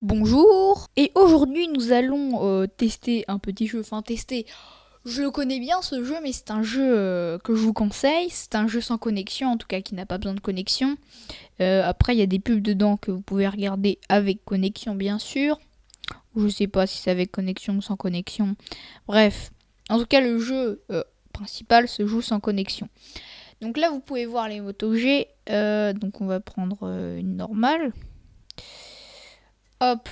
Bonjour. Et aujourd'hui nous allons tester un petit jeu, je le connais bien ce jeu, mais c'est un jeu que je vous conseille. C'est un jeu sans connexion, en tout cas qui n'a pas besoin de connexion. Après il y a des pubs dedans que vous pouvez regarder avec connexion bien sûr. Je sais pas si c'est avec connexion ou sans connexion. Bref, en tout cas le jeu principal se joue sans connexion. Donc là vous pouvez voir les motos que j'ai. Donc on va prendre une normale. Hop.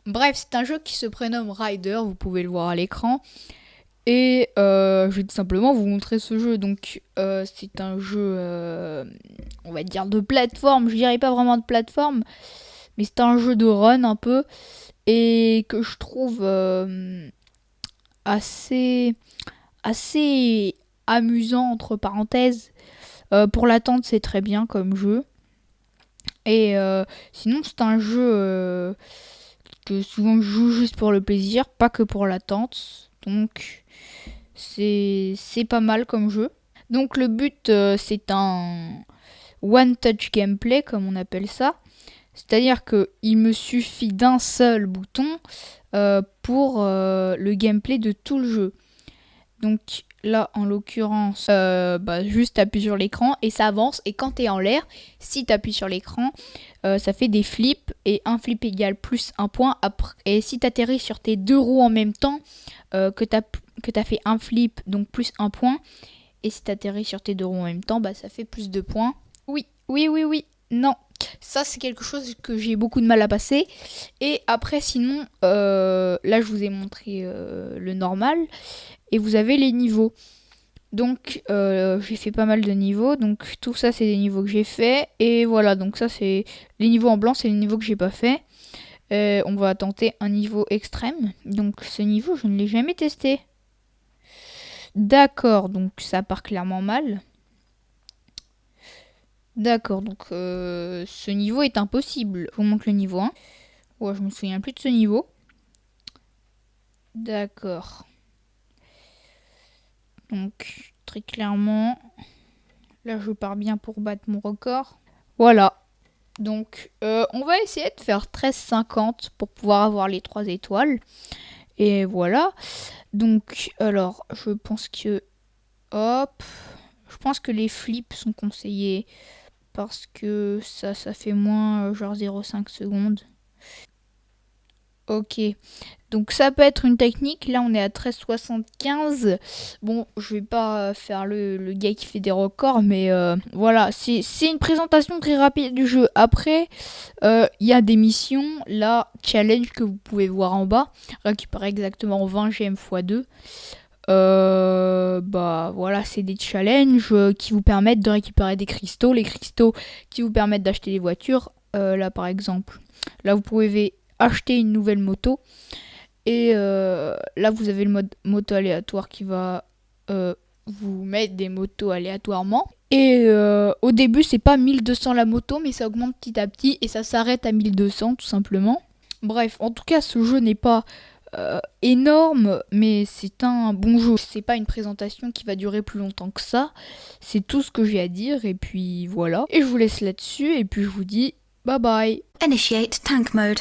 Bref, c'est un jeu qui se prénomme Rider, vous pouvez le voir à l'écran. Et je vais tout simplement vous montrer ce jeu. Donc c'est un jeu, on va dire de plateforme. Je dirais pas vraiment de plateforme, mais c'est un jeu de run un peu. Et que je trouve assez amusant, entre parenthèses. Pour l'attente, c'est très bien comme jeu. Et sinon, c'est un jeu que souvent je joue juste pour le plaisir, pas que pour l'attente. Donc, c'est pas mal comme jeu. Donc, le but, c'est un one-touch gameplay, comme on appelle ça. C'est-à-dire qu'il me suffit d'un seul bouton pour le gameplay de tout le jeu. Donc là, en l'occurrence, juste t'appuies sur l'écran et ça avance. Et quand t'es en l'air, si t'appuies sur l'écran, ça fait des flips. Et un flip égale plus un point. Et si t'atterris sur tes deux roues en même temps, que t'as fait un flip, donc plus un point. Et si t'atterris sur tes deux roues en même temps, ça fait plus de points. Oui. Non. Ça, c'est quelque chose que j'ai beaucoup de mal à passer. Et après, sinon, là, je vous ai montré le normal. Et vous avez les niveaux. Donc, j'ai fait pas mal de niveaux. Donc, tout ça, c'est des niveaux que j'ai fait. Et voilà, donc ça, c'est les niveaux en blanc, c'est les niveaux que j'ai pas fait. On va tenter un niveau extrême. Donc, ce niveau, je ne l'ai jamais testé. D'accord, donc ça part clairement mal. D'accord, donc ce niveau est impossible. Je vous montre le niveau 1. Ouais, je me souviens plus de ce niveau. D'accord. Donc, très clairement, là, je pars bien pour battre mon record. Voilà. Donc, on va essayer de faire 13,50 pour pouvoir avoir les 3 étoiles. Et voilà. Donc, alors, je pense que... Hop. Je pense que les flips sont conseillés parce que ça fait moins genre 0,5 secondes. Ok, donc ça peut être une technique. Là, on est à 13,75. Bon, je vais pas faire le gars qui fait des records, mais voilà, c'est une présentation très rapide du jeu. Après, il y a des missions, là, challenge que vous pouvez voir en bas, récupérer exactement 20 GM x 2. Voilà, c'est des challenges qui vous permettent de récupérer des cristaux. Les cristaux qui vous permettent d'acheter des voitures. Là, par exemple, là, vous pouvez acheter une nouvelle moto et là vous avez le mode moto aléatoire qui va vous mettre des motos aléatoirement et au début c'est pas 1200 la moto mais ça augmente petit à petit et ça s'arrête à 1200 tout simplement. Bref, en tout cas ce jeu n'est pas énorme mais c'est un bon jeu. C'est pas une présentation qui va durer plus longtemps que ça, c'est tout ce que j'ai à dire et puis voilà, et je vous laisse là-dessus et puis je vous dis bye bye. Initiate tank mode.